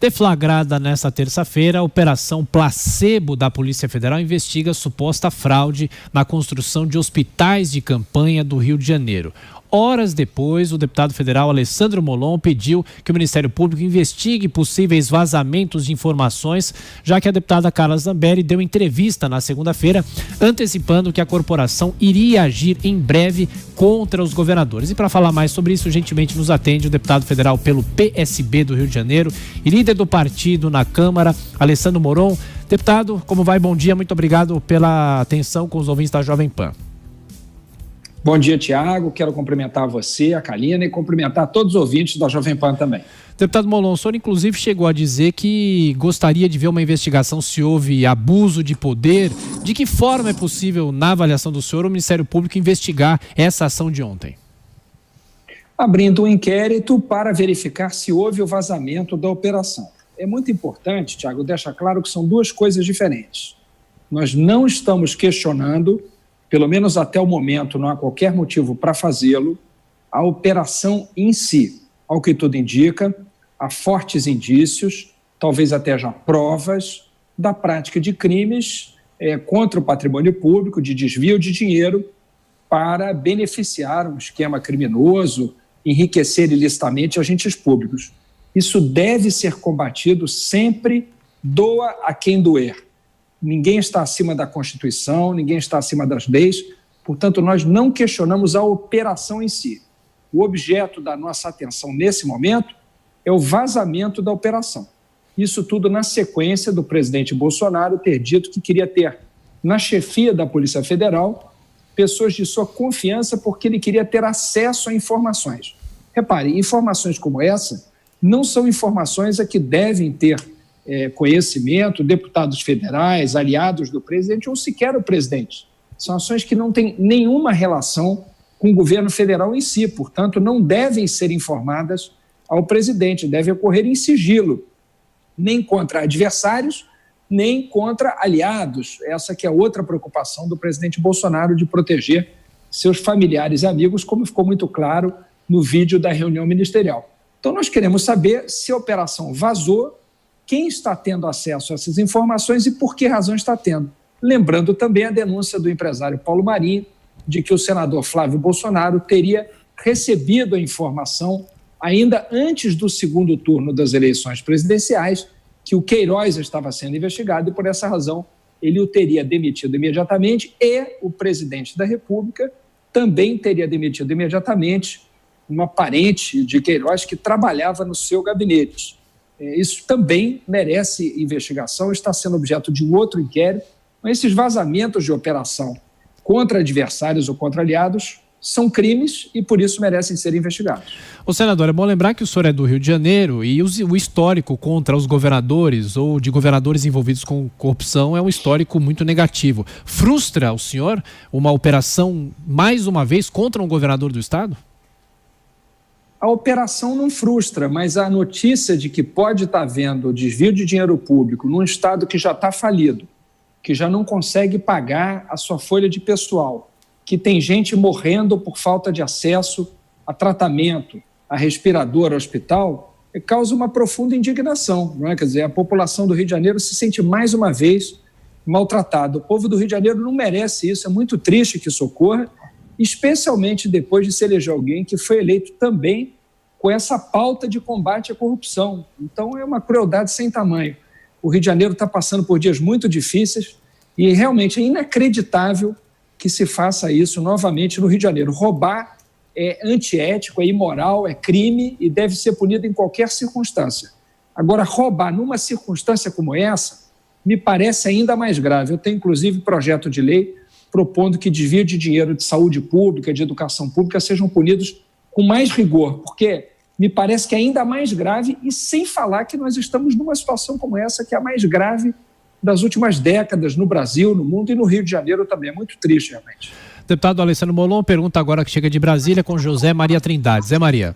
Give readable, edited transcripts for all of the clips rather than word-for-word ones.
Deflagrada nesta terça-feira, a Operação Placebo da Polícia Federal investiga suposta fraude na construção de hospitais de campanha do Rio de Janeiro. Horas depois, o deputado federal Alessandro Molon pediu que o Ministério Público investigue possíveis vazamentos de informações, já que a deputada Carla Zambelli deu entrevista na segunda-feira, antecipando que a corporação iria agir em breve contra os governadores. E para falar mais sobre isso, gentilmente nos atende o deputado federal pelo PSB do Rio de Janeiro e líder do partido na Câmara, Alessandro Molon. Deputado, como vai? Bom dia, muito obrigado pela atenção com os ouvintes da Jovem Pan. Bom dia, Tiago. Quero cumprimentar você, a Kalina, e cumprimentar todos os ouvintes da Jovem Pan também. Deputado Molon, o senhor inclusive chegou a dizer que gostaria de ver uma investigação se houve abuso de poder. De que forma é possível, na avaliação do senhor, o Ministério Público investigar essa ação de ontem? Abrindo um inquérito para verificar se houve o vazamento da operação. É muito importante, Tiago, deixar claro que são duas coisas diferentes. Nós não estamos questionando, pelo menos até o momento, não há qualquer motivo para fazê-lo, a operação em si. Ao que tudo indica, há fortes indícios, talvez até já provas, da prática de crimes contra o patrimônio público, de desvio de dinheiro para beneficiar um esquema criminoso, enriquecer ilicitamente agentes públicos. Isso deve ser combatido sempre, doa a quem doer. Ninguém está acima da Constituição, ninguém está acima das leis, portanto, nós não questionamos a operação em si. O objeto da nossa atenção nesse momento é o vazamento da operação. Isso tudo na sequência do presidente Bolsonaro ter dito que queria ter na chefia da Polícia Federal pessoas de sua confiança porque ele queria ter acesso a informações. Repare, informações como essa não são informações a que devem ter conhecimento deputados federais, aliados do presidente ou sequer o presidente. São ações que não têm nenhuma relação com o governo federal em si, portanto, não devem ser informadas ao presidente, deve ocorrer em sigilo, nem contra adversários, nem contra aliados. Essa que é outra preocupação do presidente Bolsonaro de proteger seus familiares e amigos, como ficou muito claro no vídeo da reunião ministerial. Então, nós queremos saber se a operação vazou, quem está tendo acesso a essas informações e por que razão está tendo. Lembrando também a denúncia do empresário Paulo Marinho de que o senador Flávio Bolsonaro teria recebido a informação ainda antes do segundo turno das eleições presidenciais que o Queiroz estava sendo investigado e, por essa razão, ele o teria demitido imediatamente e o presidente da República também teria demitido imediatamente uma parente de Queiroz que trabalhava no seu gabinete. Isso também merece investigação, está sendo objeto de um outro inquérito, mas esses vazamentos de operação contra adversários ou contra aliados são crimes e, por isso, merecem ser investigados. Ô, senador, é bom lembrar que o senhor é do Rio de Janeiro e o histórico contra os governadores ou de governadores envolvidos com corrupção é um histórico muito negativo. Frustra o senhor uma operação, mais uma vez, contra um governador do estado? A operação não frustra, mas a notícia de que pode estar havendo desvio de dinheiro público num estado que já está falido, que já não consegue pagar a sua folha de pessoal, que tem gente morrendo por falta de acesso a tratamento, a respirador, a hospital, causa uma profunda indignação, não é? Quer dizer, a população do Rio de Janeiro se sente mais uma vez maltratada. O povo do Rio de Janeiro não merece isso, é muito triste que isso ocorra, especialmente depois de se eleger alguém que foi eleito também com essa pauta de combate à corrupção. Então, é uma crueldade sem tamanho. O Rio de Janeiro está passando por dias muito difíceis e realmente é inacreditável que se faça isso novamente no Rio de Janeiro. Roubar é antiético, é imoral, é crime e deve ser punido em qualquer circunstância. Agora, roubar numa circunstância como essa me parece ainda mais grave. Eu tenho, inclusive, projeto de lei propondo que desvio de dinheiro de saúde pública, de educação pública, sejam punidos com mais rigor, porque me parece que é ainda mais grave, e sem falar que nós estamos numa situação como essa, que é a mais grave das últimas décadas no Brasil, no mundo e no Rio de Janeiro também. É muito triste, realmente. Deputado Alessandro Molon pergunta agora que chega de Brasília com José Maria Trindade. Zé Maria.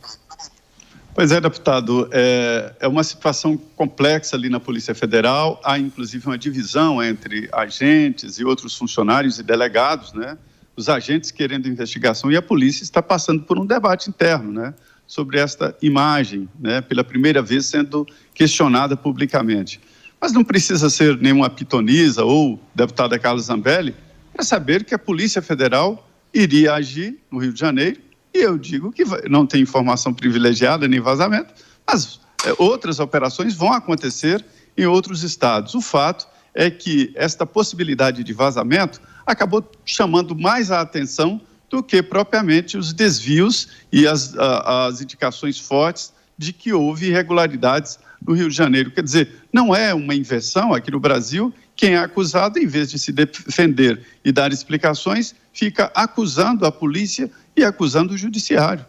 Pois é, deputado, é uma situação complexa ali na Polícia Federal, há inclusive uma divisão entre agentes e outros funcionários e delegados, né? Os agentes querendo investigação e a polícia está passando por um debate interno, né? sobre esta imagem, né, pela primeira vez sendo questionada publicamente. Mas não precisa ser nenhuma pitonisa ou deputada Carla Zambelli para saber que a Polícia Federal iria agir no Rio de Janeiro, e eu digo que não tem informação privilegiada nem vazamento, mas outras operações vão acontecer em outros estados. O fato é que esta possibilidade de vazamento acabou chamando mais a atenção do que propriamente os desvios e as indicações fortes de que houve irregularidades no Rio de Janeiro. Quer dizer, não é uma inversão aqui no Brasil. Quem é acusado, em vez de se defender e dar explicações, fica acusando a polícia e acusando o judiciário.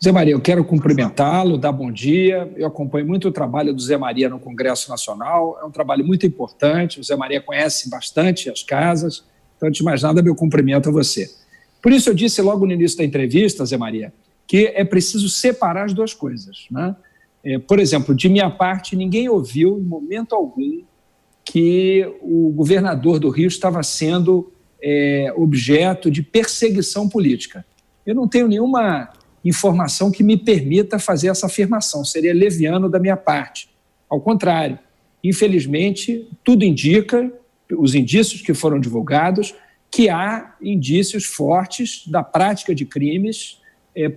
Zé Maria, eu quero cumprimentá-lo, dar bom dia. Eu acompanho muito o trabalho do Zé Maria no Congresso Nacional. É um trabalho muito importante. O Zé Maria conhece bastante as casas. Então, antes de mais nada, meu cumprimento a você. Por isso, eu disse logo no início da entrevista, Zé Maria, que é preciso separar as duas coisas, né? Por exemplo, de minha parte, ninguém ouviu, em momento algum, que o governador do Rio estava sendo objeto de perseguição política. Eu não tenho nenhuma informação que me permita fazer essa afirmação, seria leviano da minha parte. Ao contrário, infelizmente, tudo indica, os indícios que foram divulgados, que há indícios fortes da prática de crimes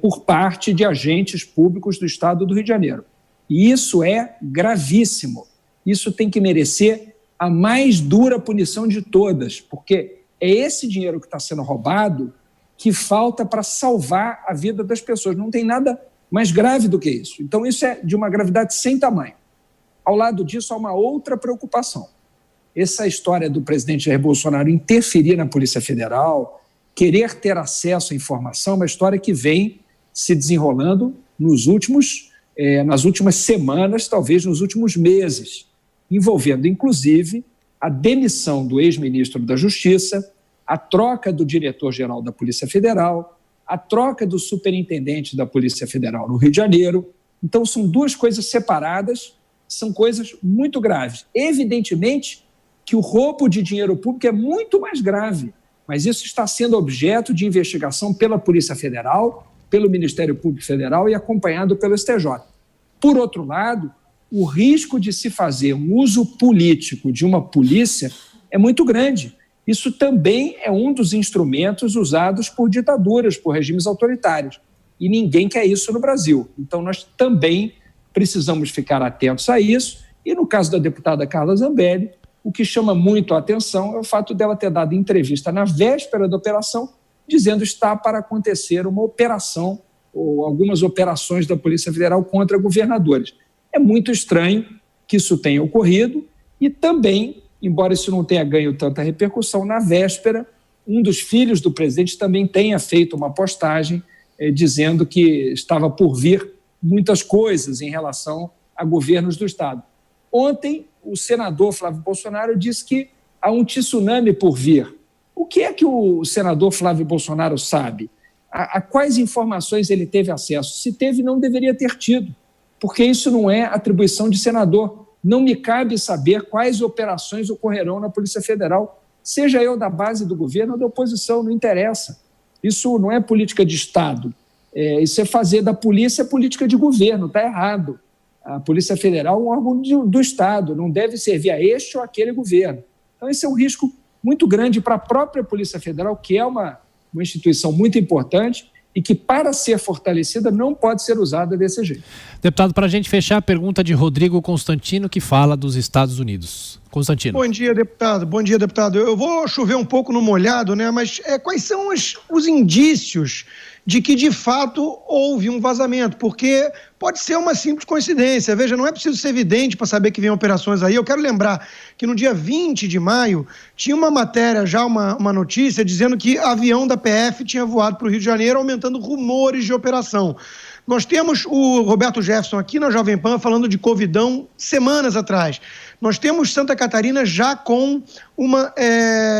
por parte de agentes públicos do Estado do Rio de Janeiro. E isso é gravíssimo. Isso tem que merecer a mais dura punição de todas, porque é esse dinheiro que está sendo roubado que falta para salvar a vida das pessoas. Não tem nada mais grave do que isso. Então, isso é de uma gravidade sem tamanho. Ao lado disso, há uma outra preocupação. Essa história do presidente Jair Bolsonaro interferir na Polícia Federal, querer ter acesso à informação, é uma história que vem se desenrolando nas últimas semanas, talvez nos últimos meses, envolvendo, inclusive, a demissão do ex-ministro da Justiça, a troca do diretor-geral da Polícia Federal, a troca do superintendente da Polícia Federal no Rio de Janeiro. Então, são duas coisas separadas, são coisas muito graves. Evidentemente que o roubo de dinheiro público é muito mais grave, mas isso está sendo objeto de investigação pela Polícia Federal, pelo Ministério Público Federal e acompanhado pelo STJ. Por outro lado, o risco de se fazer um uso político de uma polícia é muito grande. Isso também é um dos instrumentos usados por ditaduras, por regimes autoritários. E ninguém quer isso no Brasil. Então, nós também precisamos ficar atentos a isso. E no caso da deputada Carla Zambelli, o que chama muito a atenção é o fato dela ter dado entrevista na véspera da operação, dizendo que está para acontecer uma operação ou algumas operações da Polícia Federal contra governadores. É muito estranho que isso tenha ocorrido e também, embora isso não tenha ganho tanta repercussão, na véspera, um dos filhos do presidente também tenha feito uma postagem dizendo que estava por vir muitas coisas em relação a governos do Estado. Ontem, o senador Flávio Bolsonaro disse que há um tsunami por vir. O que é que o senador Flávio Bolsonaro sabe? A quais informações ele teve acesso? Se teve, não deveria ter tido, porque isso não é atribuição de senador. Não me cabe saber quais operações ocorrerão na Polícia Federal, seja eu da base do governo ou da oposição, não interessa. Isso não é política de Estado. Isso é fazer da polícia política de governo, está errado. A Polícia Federal é um órgão do Estado, não deve servir a este ou aquele governo. Então, esse é um risco muito grande para a própria Polícia Federal, que é uma instituição muito importante e que, para ser fortalecida, não pode ser usada desse jeito. Deputado, para a gente fechar, a pergunta de Rodrigo Constantino, que fala dos Estados Unidos. Constantino. Bom dia, deputado. Bom dia, deputado. Eu vou chover um pouco no molhado, né? Mas quais são os indícios de que, de fato, houve um vazamento? Porque pode ser uma simples coincidência. Veja, não é preciso ser evidente para saber que vem operações aí. Eu quero lembrar que no dia 20 de maio tinha uma matéria, já uma notícia, dizendo que avião da PF tinha voado para o Rio de Janeiro, aumentando rumores de operação. Nós temos o Roberto Jefferson aqui na Jovem Pan falando de Covidão semanas atrás. Nós temos Santa Catarina já com uma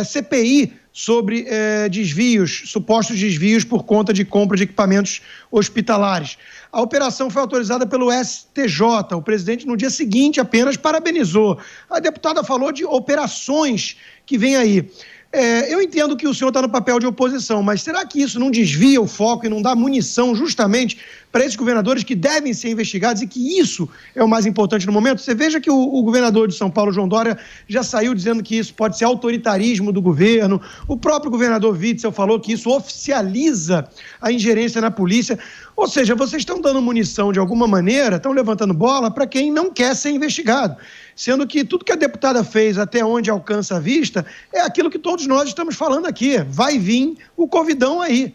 CPI sobre desvios, supostos desvios por conta de compra de equipamentos hospitalares. A operação foi autorizada pelo STJ. O presidente, no dia seguinte, apenas parabenizou. A deputada falou de operações que vem aí. Eu entendo que o senhor está no papel de oposição, mas será que isso não desvia o foco e não dá munição justamente para esses governadores que devem ser investigados e que isso é o mais importante no momento? Você veja que o governador de São Paulo, João Dória, já saiu dizendo que isso pode ser autoritarismo do governo. O próprio governador Witzel falou que isso oficializa a ingerência na polícia. Ou seja, vocês estão dando munição de alguma maneira, estão levantando bola para quem não quer ser investigado. Sendo que tudo que a deputada fez até onde alcança a vista é aquilo que todos nós estamos falando aqui. Vai vir o Covidão aí.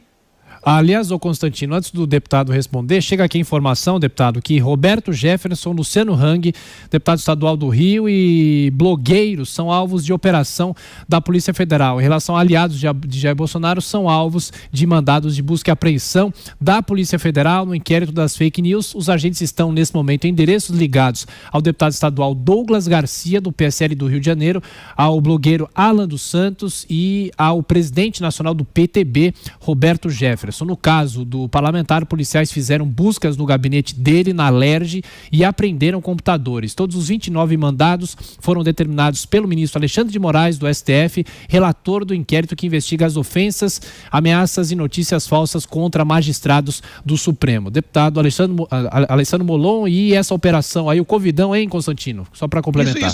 Aliás, ô Constantino, antes do deputado responder, chega aqui a informação, deputado, que Roberto Jefferson, Luciano Hang, deputado estadual do Rio, e blogueiros são alvos de operação da Polícia Federal. Em relação a aliados de Jair Bolsonaro, são alvos de mandados de busca e apreensão da Polícia Federal no inquérito das fake news. Os agentes estão, nesse momento, em endereços ligados ao deputado estadual Douglas Garcia, do PSL do Rio de Janeiro, ao blogueiro Alan dos Santos e ao presidente nacional do PTB, Roberto Jefferson. No caso do parlamentar, policiais fizeram buscas no gabinete dele, na Alerj, e apreenderam computadores. Todos os 29 mandados foram determinados pelo ministro Alexandre de Moraes, do STF, relator do inquérito que investiga as ofensas, ameaças e notícias falsas contra magistrados do Supremo. Deputado Alessandro Molon, e essa operação aí, o Covidão, hein, Constantino? Só para complementar.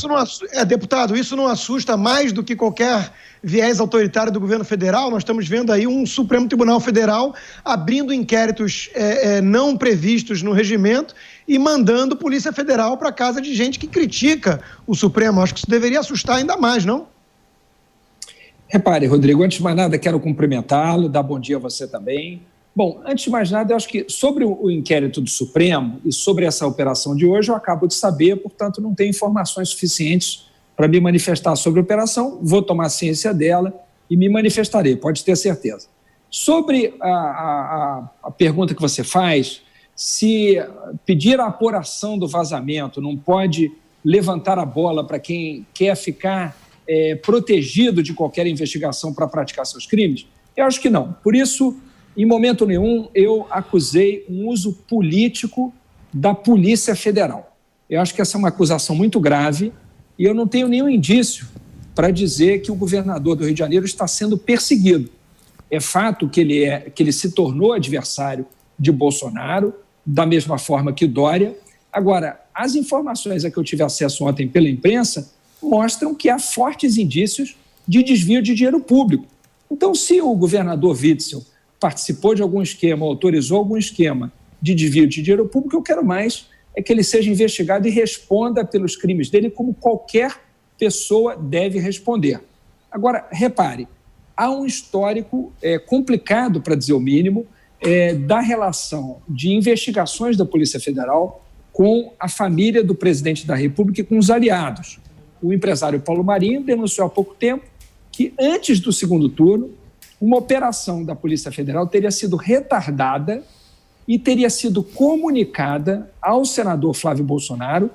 Deputado, isso não assusta mais do que qualquer viés autoritário do governo federal? Nós estamos vendo aí um Supremo Tribunal Federal abrindo inquéritos não previstos no regimento e mandando Polícia Federal para casa de gente que critica o Supremo. Acho que isso deveria assustar ainda mais, não? Repare, Rodrigo, antes de mais nada, quero cumprimentá-lo, dar bom dia a você também. Bom, antes de mais nada, eu acho que sobre o inquérito do Supremo e sobre essa operação de hoje, eu acabo de saber, portanto, não tenho informações suficientes para me manifestar sobre a operação. Vou tomar ciência dela e me manifestarei, pode ter certeza. Sobre a pergunta que você faz, se pedir a apuração do vazamento não pode levantar a bola para quem quer ficar protegido de qualquer investigação para praticar seus crimes, eu acho que não. Por isso, em momento nenhum, eu acusei um uso político da Polícia Federal. Eu acho que essa é uma acusação muito grave e eu não tenho nenhum indício para dizer que o governador do Rio de Janeiro está sendo perseguido. É fato que ele se tornou adversário de Bolsonaro, da mesma forma que Dória. Agora, as informações a que eu tive acesso ontem pela imprensa mostram que há fortes indícios de desvio de dinheiro público. Então, se o governador Witzel participou de algum esquema, autorizou algum esquema de desvio de dinheiro público, eu quero mais é que ele seja investigado e responda pelos crimes dele como qualquer pessoa deve responder. Agora, repare, há um histórico complicado, para dizer o mínimo, da relação de investigações da Polícia Federal com a família do presidente da República e com os aliados. O empresário Paulo Marinho denunciou há pouco tempo que, antes do segundo turno, uma operação da Polícia Federal teria sido retardada e teria sido comunicada ao senador Flávio Bolsonaro,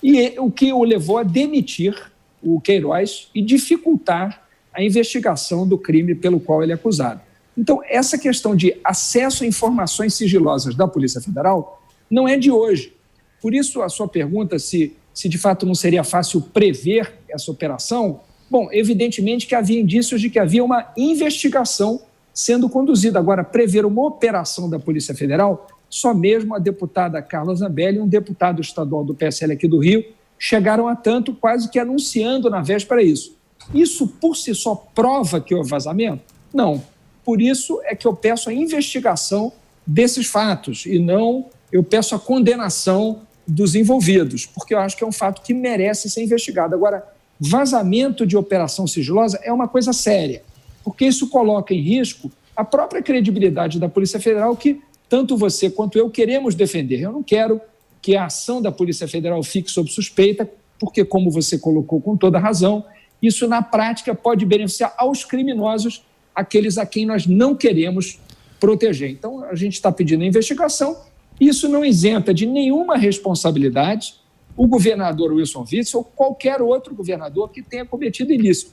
e o que o levou a demitir o Queiroz e dificultar a investigação do crime pelo qual ele é acusado. Então, essa questão de acesso a informações sigilosas da Polícia Federal não é de hoje. Por isso, a sua pergunta, se de fato não seria fácil prever essa operação, bom, evidentemente que havia indícios de que havia uma investigação sendo conduzida. Agora, prever uma operação da Polícia Federal, só mesmo a deputada Carla Zambelli e um deputado estadual do PSL aqui do Rio chegaram a tanto, quase que anunciando na véspera isso. Isso por si só prova que houve vazamento? Não. Por isso é que eu peço a investigação desses fatos e não eu peço a condenação dos envolvidos, porque eu acho que é um fato que merece ser investigado. Agora, vazamento de operação sigilosa é uma coisa séria, porque isso coloca em risco a própria credibilidade da Polícia Federal, que tanto você quanto eu queremos defender. Eu não quero que a ação da Polícia Federal fique sob suspeita, porque, como você colocou com toda razão, isso na prática pode beneficiar aos criminosos, aqueles a quem nós não queremos proteger. Então, a gente está pedindo a investigação. Isso não isenta de nenhuma responsabilidade o governador Wilson Witzel ou qualquer outro governador que tenha cometido ilícito.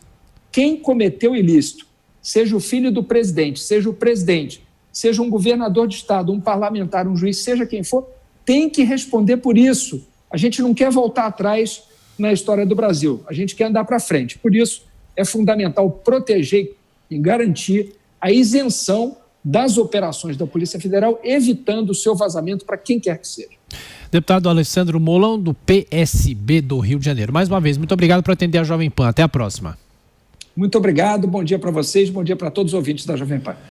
Quem cometeu ilícito, seja o filho do presidente, seja o presidente, seja um governador de estado, um parlamentar, um juiz, seja quem for, tem que responder por isso. A gente não quer voltar atrás na história do Brasil, a gente quer andar para frente. Por isso, é fundamental proteger e garantir a isenção das operações da Polícia Federal, evitando o seu vazamento para quem quer que seja. Deputado Alessandro Molon, do PSB do Rio de Janeiro. Mais uma vez, muito obrigado por atender a Jovem Pan. Até a próxima. Muito obrigado, bom dia para vocês, bom dia para todos os ouvintes da Jovem Pan.